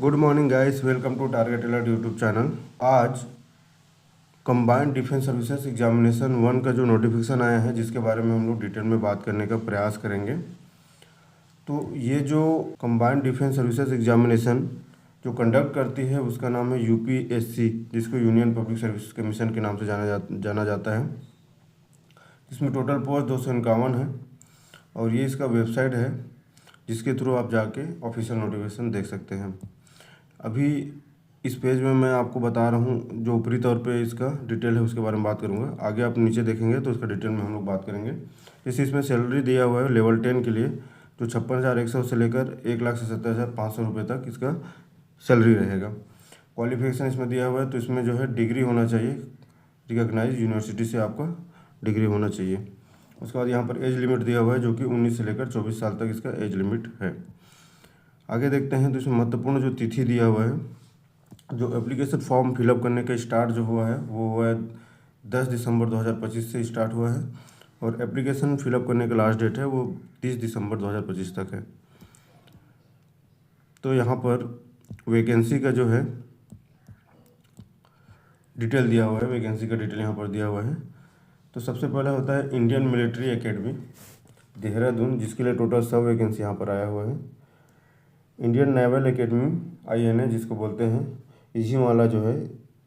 Good morning guys, welcome to Target Alert YouTube channel. आज combined defence services examination 1 का जो notification आया है, जिसके बारे में हम लोग डिटेल में बात करने का प्रयास करेंगे। तो ये जो कंबाइंड डिफेंस सर्विसेज एग्जामिनेशन जो कंडक्ट करती है उसका नाम है यूपीएससी, जिसको यूनियन पब्लिक सर्विस कमीशन के नाम से जाना जाता है। इसमें टोटल पोस्ट 251 है और ये इसका वेबसाइट है, जिसके थ्रू आप जाके ऑफिशियल नोटिफिकेशन देख सकते हैं। अभी इस पेज में मैं आपको बता रहा हूँ, जो ऊपरी तौर पे इसका डिटेल है उसके बारे में बात करूँगा। आगे आप नीचे देखेंगे तो इसका डिटेल में हम लोग बात करेंगे। जैसे इसमें सैलरी दिया हुआ है लेवल 10 के लिए, जो 56,100 से लेकर 1,70,500 रुपये तक इसका सैलरी रहेगा। क्वालिफिकेशन इसमें दिया हुआ है, तो इसमें जो है डिग्री होना चाहिए, रिकॉग्नाइज यूनिवर्सिटी से आपका डिग्री होना चाहिए। उसके बाद यहाँ पर एज लिमिट दिया हुआ है, जो कि 19 से लेकर 24 साल तक इसका एज लिमिट है। आगे देखते हैं तो इसमें महत्वपूर्ण जो तिथि दिया हुआ है, जो एप्लीकेशन फॉर्म फिलअप करने का स्टार्ट जो हुआ है वो हुआ है 10 दिसंबर 2025 से स्टार्ट हुआ है, और एप्लीकेशन फिलअप करने का लास्ट डेट है वो 30 दिसंबर 2025 तक है। तो यहाँ पर वैकेंसी का जो है डिटेल दिया हुआ है, वैकेंसी का डिटेल यहाँ पर दिया हुआ है। तो सबसे पहले होता है इंडियन मिलिट्री एकेडमी देहरादून, जिसके लिए टोटल 100 वैकेंसी यहाँ पर आया हुआ है। इंडियन नेवल एकेडमी INA जिसको बोलते हैं, इझीवाला जो है,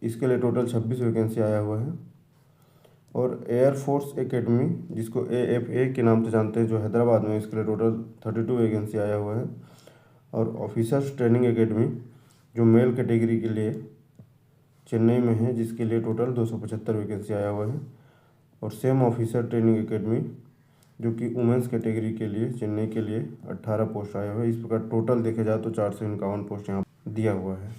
इसके लिए टोटल 26 वैकेंसी आया हुआ है। और एयरफोर्स एकेडमी जिसको AFA के नाम से जानते हैं, जो हैदराबाद में, इसके लिए टोटल 32 वैकेंसी आया हुआ है। और ऑफिसर्स ट्रेनिंग एकेडमी जो मेल कैटेगरी के लिए चेन्नई में है, जिसके लिए टोटल 275 वैकेंसी आया हुआ है। और सेम ऑफिसर ट्रेनिंग एकेडमी जो कि वुमेंस कैटेगरी के लिए चेन्नई के लिए 18 पोस्ट आया हुआ है। इस प्रकार टोटल देखे जाए तो 451 पोस्ट यहाँ दिया हुआ है।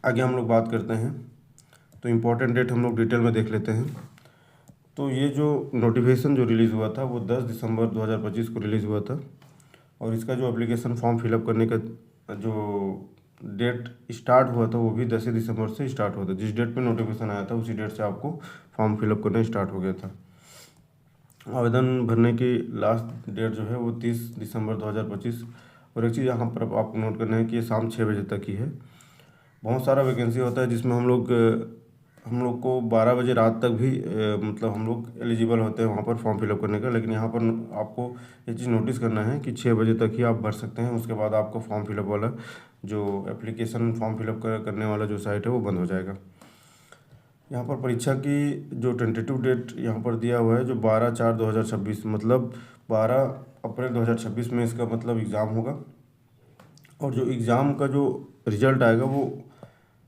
आगे हम लोग बात करते हैं, तो इम्पोर्टेंट डेट हम लोग डिटेल में देख लेते हैं। तो ये जो नोटिफिकेशन जो रिलीज़ हुआ था वो 10 दिसंबर 2025 को रिलीज़ हुआ था, और इसका जो एप्लीकेशन फॉर्म फिलअप करने का जो डेट स्टार्ट हुआ था वो भी 10 दिसंबर से स्टार्ट हुआ था। जिस डेट पे नोटिफिकेशन आया था उसी डेट से आपको फॉर्म फिलअप करना स्टार्ट हो गया था। आवेदन भरने की लास्ट डेट जो है वो 30 दिसंबर 2025। और एक चीज़ यहाँ पर आपको नोट करना है कि ये शाम 6 बजे तक ही है। बहुत सारा वैकेंसी होता है जिसमें हम लोग को 12 बजे रात तक भी मतलब हम लोग एलिजिबल होते हैं वहाँ पर फॉर्म फिलअप करने का। लेकिन यहाँ पर आपको ये चीज़ नोटिस करना है कि 6 बजे तक ही आप भर सकते हैं। उसके बाद आपका फॉर्म फिलअप वाला जो एप्लीकेशन फॉर्म फिलअप करने वाला जो साइट है वो बंद हो जाएगा। यहाँ पर परीक्षा की जो टेंटेटिव डेट यहाँ पर दिया हुआ है, जो 12/4/2026, मतलब 12 अप्रैल 2026 में इसका मतलब एग्ज़ाम होगा। और जो एग्ज़ाम का जो रिज़ल्ट आएगा वो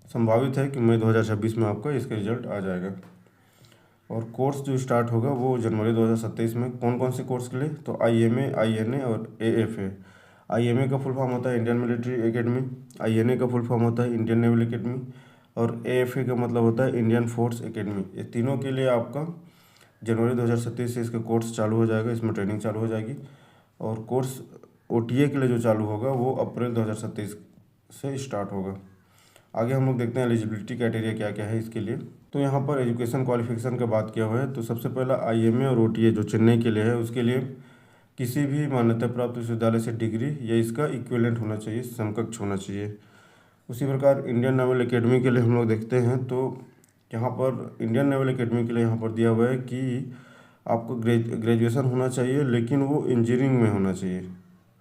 संभावित है कि मई 2026 में आपका इसका रिज़ल्ट आ जाएगा। और कोर्स जो स्टार्ट होगा वो जनवरी 2027 में। कौन कौन से कोर्स के लिए? तो IMA, INA और AFA। IMA का फुल फॉर्म होता है इंडियन मिलिट्री एकेडमी, INA का फुल फॉर्म होता है इंडियन नेवल एकेडमी, और AFA का मतलब होता है इंडियन फोर्स एकेडमी। ये तीनों के लिए आपका जनवरी 2027 से इसका कोर्स चालू हो जाएगा, इसमें ट्रेनिंग चालू हो जाएगी। और कोर्स OTA के लिए जो चालू होगा वो अप्रैल 2027 से स्टार्ट होगा। आगे हम लोग देखते हैं एलिजिबिलिटी क्राइटेरिया क्या क्या है इसके लिए। तो यहाँ पर एजुकेशन क्वालिफिकेशन का बात किया हुआ है। तो सबसे पहला IMA और OTA जो चेन्नई के लिए है, उसके लिए किसी भी मान्यता प्राप्त विश्वविद्यालय से डिग्री या इसका इक्विवेलेंट होना चाहिए, समकक्ष होना चाहिए। उसी प्रकार इंडियन नेवल एकेडमी के लिए हम लोग देखते हैं, तो यहाँ पर इंडियन नेवल एकेडमी के लिए यहाँ पर दिया हुआ है कि आपको ग्रेजुएशन होना चाहिए, लेकिन वो इंजीनियरिंग में होना चाहिए,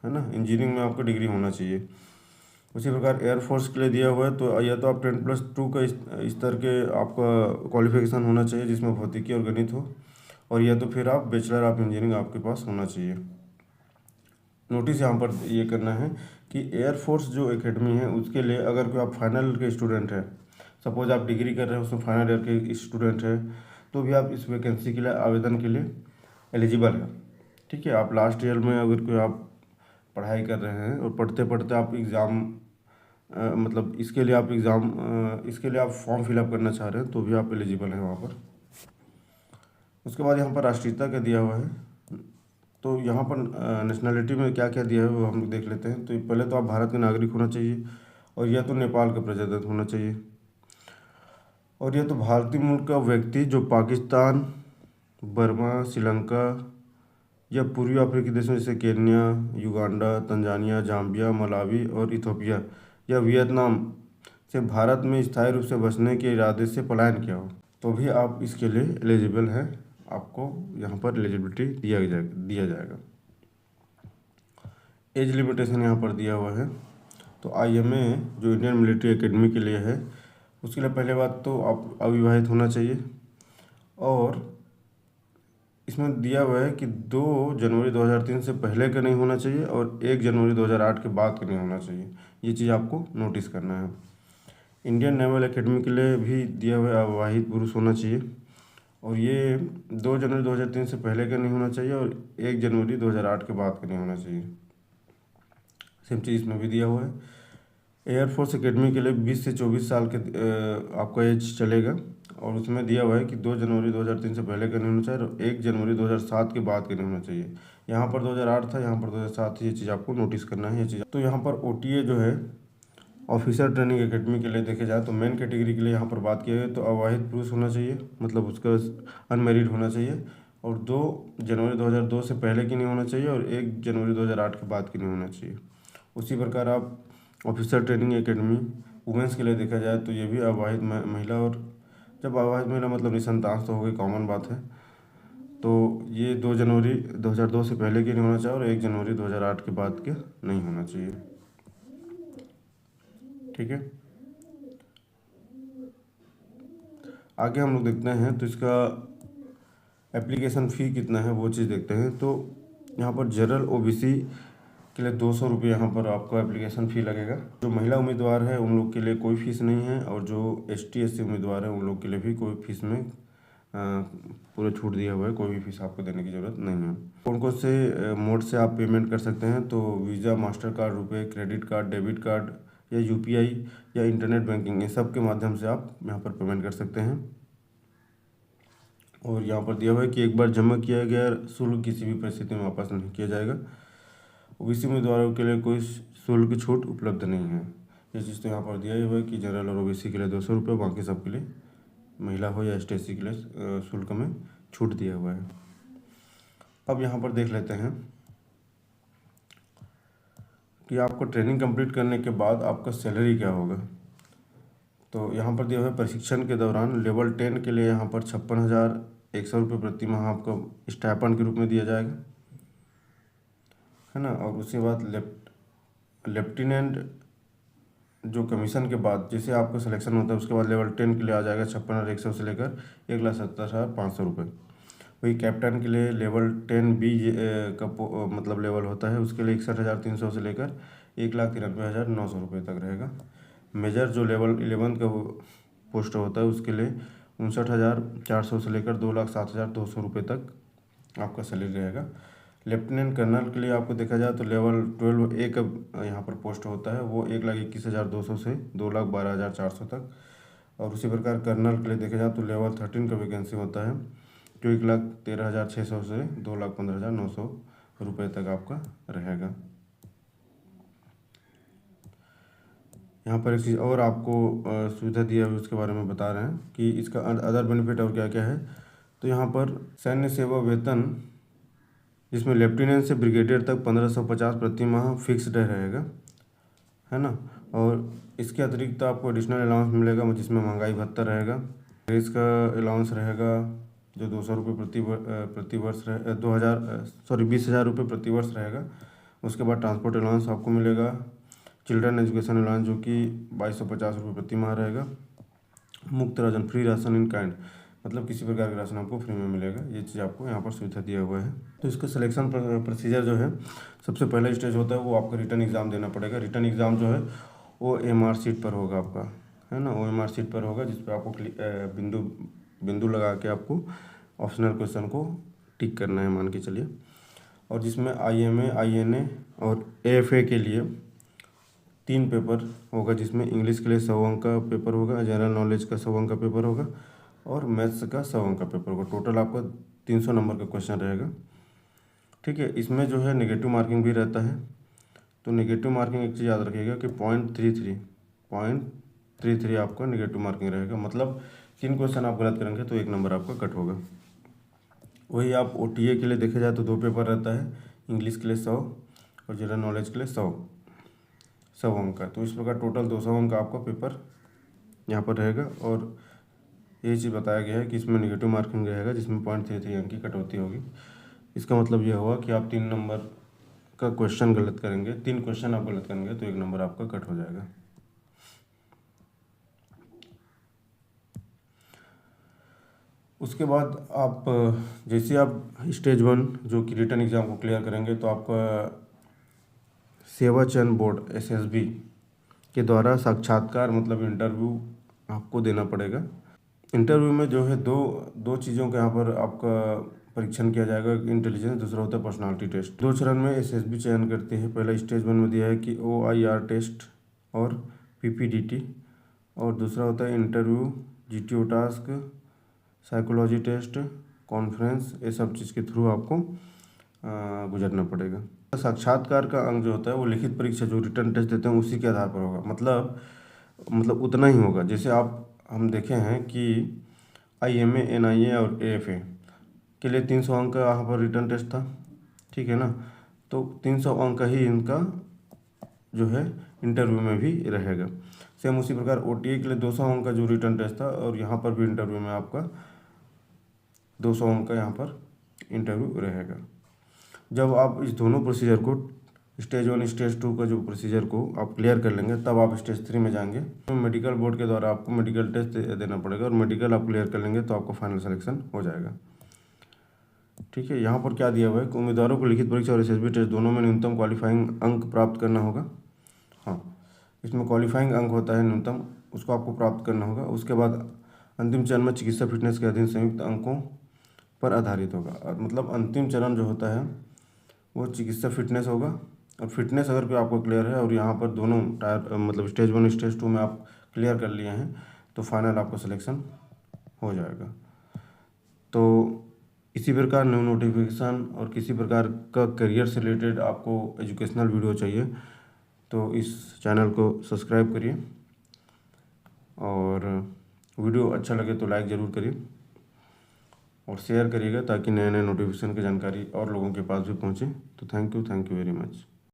है ना, इंजीनियरिंग में आपका डिग्री होना चाहिए। उसी प्रकार एयरफोर्स के लिए दिया हुआ है, तो या तो आप 10+2 का स्तर के आपका क्वालिफिकेशन होना चाहिए जिसमें भौतिकी और गणित हो, और या तो फिर आप बैचलर ऑफ इंजीनियरिंग आपके पास होना चाहिए। नोटिस यहाँ पर ये करना है कि एयरफोर्स जो एकेडमी है उसके लिए अगर कोई आप फाइनल के स्टूडेंट हैं, सपोज आप डिग्री कर रहे हैं उसमें फाइनल ईयर के स्टूडेंट हैं, तो भी आप इस वैकेंसी के लिए आवेदन के लिए एलिजिबल है। ठीक है, आप लास्ट ईयर में अगर कोई आप पढ़ाई कर रहे हैं और पढ़ते पढ़ते आप एग्ज़ाम मतलब इसके लिए आप फॉर्म फिलअप करना चाह रहे हैं, तो भी आप एलिजिबल हैं वहाँ पर। उसके बाद यहाँ पर राष्ट्रीयता का दिया हुआ है। तो यहाँ पर नेशनलिटी में क्या क्या दिया है वो हम लोग देख लेते हैं। तो पहले तो आप भारत के नागरिक होना चाहिए, और या तो नेपाल का प्रजातंत्र होना चाहिए, और या तो भारतीय मूल का व्यक्ति जो पाकिस्तान, बर्मा, श्रीलंका, या पूर्वी अफ्रीकी देशों जैसे Kenya, Uganda, Tanzania, Zambia, Malawi और इथोपिया या वियतनाम से भारत में स्थायी रूप से बसने के इरादे से पलायन किया हो तो भी आप इसके लिए एलिजिबल हैं, आपको यहाँ पर एलिजिबिलिटी दिया जाएगा। एज लिमिटेशन यहाँ पर दिया हुआ है। तो IMA जो इंडियन मिलिट्री एकेडमी के लिए है, उसके लिए पहले बात तो आप अविवाहित होना चाहिए, और इसमें दिया हुआ है कि 2 जनवरी 2003 से पहले का नहीं होना चाहिए और 1 जनवरी 2008 के बाद का नहीं होना चाहिए। ये चीज़ आपको नोटिस करना है। इंडियन नेवल एकेडमी के लिए भी दिया हुआ है अविवाहित पुरुष होना चाहिए, और ये 2 जनवरी 2003 से पहले का नहीं होना चाहिए और 1 जनवरी 2008 के बाद का नहीं होना चाहिए। सेम चीज़ इसमें भी दिया हुआ है। एयरफोर्स एकेडमी के लिए 20 से 24 साल के आपका एज चलेगा, और उसमें दिया हुआ है कि 2 जनवरी 2003 से पहले का नहीं होना चाहिए और 1 जनवरी 2007 के बाद का नहीं होना चाहिए। यहाँ पर 2008 था, यहाँ पर 2007, ये चीज़ आपको नोटिस करना है ये चीज़। तो यहाँ पर OTA जो है ऑफिसर ट्रेनिंग एकेडमी के लिए देखे जाए तो मेन कैटेगरी के लिए यहाँ पर बात किया है तो अविवाहित पुरुष होना चाहिए, मतलब उसका अनमेरिड होना चाहिए, और 2 जनवरी 2002 से पहले की नहीं होना चाहिए और 1 जनवरी 2008 के बाद की नहीं होना चाहिए। उसी प्रकार आप ऑफिसर ट्रेनिंग एकेडमी वुमेंस के लिए देखा जाए तो ये भी अविवाहित महिला, और जब अविवाहित महिला मतलब निसंतान तो हो गई, कॉमन बात है। तो ये 2 जनवरी 2002 से पहले के नहीं होना चाहिए और 1 जनवरी 2008 के बाद के नहीं होना चाहिए। ठीक है, आगे हम लोग देखते हैं तो इसका एप्लीकेशन फ़ी कितना है वो चीज़ देखते हैं। तो यहाँ पर जनरल OBC के लिए 200 रुपये यहाँ पर आपका एप्लीकेशन फ़ी लगेगा। जो महिला उम्मीदवार है उन लोग के लिए कोई फीस नहीं है, और जो ST SC उम्मीदवार है उन लोग के लिए भी कोई फीस में पूरा छूट दिया हुआ है, कोई भी फीस आपको देने की ज़रूरत नहीं है। कौन कौन से मोड से आप पेमेंट कर सकते हैं, तो वीज़ा, मास्टर कार्ड, रुपये, क्रेडिट कार्ड, डेबिट कार्ड या UPI या इंटरनेट बैंकिंग, इन सब के माध्यम से आप यहाँ पर पेमेंट कर सकते हैं। और यहाँ पर दिया हुआ है कि एक बार जमा किया गया शुल्क किसी भी परिस्थिति में वापस नहीं किया जाएगा। OBC उम्मीदवारों के लिए कोई शुल्क छूट उपलब्ध नहीं है। ये चीज़ तो यहाँ पर दिया हुआ है कि जनरल और OBC के लिए 200 रुपये, बाकी सब के लिए, महिला हो या ST SC के लिए शुल्क में छूट दिया हुआ है। अब यहाँ पर देख लेते हैं कि आपको ट्रेनिंग कंप्लीट करने के बाद आपका सैलरी क्या होगा। तो यहाँ पर दिया हुआ है प्रशिक्षण के दौरान लेवल 10 के लिए यहाँ पर 56,100 रुपये प्रति माह आपको स्टाइपेंड के रूप में दिया जाएगा, है ना। और उसके बाद लेफ्टिनेंट जो कमीशन के बाद जैसे आपका सिलेक्शन होता है उसके बाद लेवल 10 के लिए आ जाएगा 56,100 से लेकर 1,70,500 रुपये। वही कैप्टन के लिए लेवल 10B का मतलब लेवल होता है, उसके लिए 61,300 से लेकर 1,93,900 रुपये तक रहेगा। मेजर जो लेवल 11 का पोस्ट होता है उसके लिए 59,400 से लेकर 2,07,200 रुपये तक आपका सैलरी रहेगा। लेफ्टिनेंट कर्नल के लिए आपको देखा जाए तो लेवल 12A का यहाँ पर पोस्ट होता है, वो 1,21,200 से 2,12,400 तक। और उसी प्रकार कर्नल के लिए देखा जाए तो लेवल 13 का वैकेंसी होता है जो 1,13,600 से 2,15,900 रुपये तक आपका रहेगा। यहाँ पर एक चीज़ और आपको सुविधा दिया हुई उसके बारे में बता रहे हैं कि इसका अदर बेनिफिट और क्या क्या है। तो यहाँ पर सैन्य सेवा वेतन जिसमें लेफ्टिनेंट से ब्रिगेडियर तक 1,550 प्रति माह फिक्स्ड रहेगा, है ना। और इसके अतिरिक्त आपको एडिशनल अलाउंस मिलेगा जिसमें महंगाई भत्ता रहेगा, इसका अलाउंस रहेगा जो 200 रुपये प्रति वर्ष 20,000 रुपये प्रति वर्ष रहेगा। उसके बाद ट्रांसपोर्ट अलाउंस आपको मिलेगा, चिल्ड्रन एजुकेशन अलाउंस जो कि 2,250 रुपये प्रति माह रहेगा, मुफ्त ration, free ration in kind, मतलब किसी प्रकार का राशन आपको फ्री में मिलेगा। ये चीज़ आपको यहाँ पर सुविधा दिया हुआ है। तो इसका सिलेक्शन प्रोसीजर जो है, सबसे पहला स्टेज होता है वो आपको रिटर्न एग्ज़ाम देना पड़ेगा। रिटर्न एग्ज़ाम जो है वो OMR शीट पर होगा आपका, है ना, OMR शीट पर होगा जिस पर आपको बिंदु लगा के आपको ऑप्शनल क्वेश्चन को टिक करना है, मान के चलिए। और जिसमें IMA, INA और AFA के लिए 3 पेपर होगा, जिसमें इंग्लिश के लिए 100 अंक का पेपर होगा, जनरल नॉलेज का 100 अंक का पेपर होगा और मैथ्स का 100 अंक का पेपर होगा। टोटल आपका 300 नंबर का क्वेश्चन रहेगा। ठीक है, इसमें जो है नेगेटिव मार्किंग भी रहता है। तो नेगेटिव मार्किंग एक चीज़ याद रखिएगा कि 0.33 आपका नेगेटिव मार्किंग रहेगा, मतलब 3 क्वेश्चन आप गलत करेंगे तो 1 नंबर आपका कट होगा। वही आप OTA के लिए देखे जाए तो 2 पेपर रहता है, इंग्लिश के लिए 100 और जनरल नॉलेज के लिए 100 अंक का। तो इस प्रकार टोटल 200 अंक का आपका पेपर यहाँ पर रहेगा। और यही चीज़ बताया गया है कि इसमें नेगेटिव मार्किंग रहेगा, जिसमें 0.33 अंक की कटौती होगी। इसका मतलब ये हुआ कि आप 3 नंबर का क्वेश्चन गलत करेंगे, 3 क्वेश्चन आप गलत करेंगे तो 1 नंबर आपका कट हो जाएगा। उसके बाद आप जैसे आप स्टेज 1 जो कि रिटन एग्ज़ाम को क्लियर करेंगे तो आपका सेवा चयन बोर्ड SSB के द्वारा साक्षात्कार मतलब इंटरव्यू आपको देना पड़ेगा। इंटरव्यू में जो है दो चीज़ों का यहाँ पर आपका परीक्षण किया जाएगा, इंटेलिजेंस, दूसरा होता है पर्सनालिटी टेस्ट। 2 चरण में SSB चयन करती है। पहला स्टेज 1 में दिया है कि OIR टेस्ट और PPDT, और दूसरा होता है interview, GTO task, psychology test, conference, ये सब चीज़ के थ्रू आपको गुजरना पड़ेगा। साक्षात्कार का अंक जो होता है वो लिखित परीक्षा जो रिटन टेस्ट देते हैं उसी के आधार पर होगा, मतलब उतना ही होगा। जैसे हम देखे हैं कि IMA, NIA और AFA के लिए 300 अंक का यहाँ पर रिटन टेस्ट था, ठीक है ना। तो 300 अंक का ही इनका जो है इंटरव्यू में भी रहेगा। सेम उसी प्रकार OTA के लिए 200 अंक का जो रिटन टेस्ट था, और यहाँ पर भी इंटरव्यू में आपका 200 अंक का यहाँ पर इंटरव्यू रहेगा। जब आप इस दोनों प्रोसीजर को स्टेज 1 स्टेज 2 का जो प्रोसीजर को आप क्लियर कर लेंगे तब आप स्टेज 3 में जाएंगे। तो मेडिकल बोर्ड के द्वारा आपको मेडिकल टेस्ट देना पड़ेगा, और मेडिकल आप क्लियर कर लेंगे तो आपका फाइनल सिलेक्शन हो जाएगा। ठीक है, यहाँ पर क्या दिया हुआ है कि उम्मीदवारों को लिखित परीक्षा और SSB टेस्ट दोनों में न्यूनतम क्वालिफाइंग अंक प्राप्त करना होगा। हाँ, इसमें क्वालिफाइंग अंक होता है न्यूनतम, उसको आपको प्राप्त करना होगा। उसके बाद अंतिम चरण में चिकित्सा फिटनेस के अधीन संयुक्त अंकों पर आधारित होगा। मतलब अंतिम चरण जो होता है वो चिकित्सा फिटनेस होगा, और फिटनेस अगर कोई आपको क्लियर है और यहाँ पर दोनों मतलब स्टेज 1 स्टेज 2 में आप क्लियर कर लिए हैं तो फाइनल आपका सिलेक्शन हो जाएगा। तो इसी प्रकार न्यू नोटिफिकेशन और किसी प्रकार का करियर से रिलेटेड आपको एजुकेशनल वीडियो चाहिए तो इस चैनल को सब्सक्राइब करिए, और वीडियो अच्छा लगे तो लाइक ज़रूर करिए और शेयर करिएगा ताकि नए नए नोटिफिकेशन की जानकारी और लोगों के पास भी पहुँचे। तो थैंक यू वेरी मच।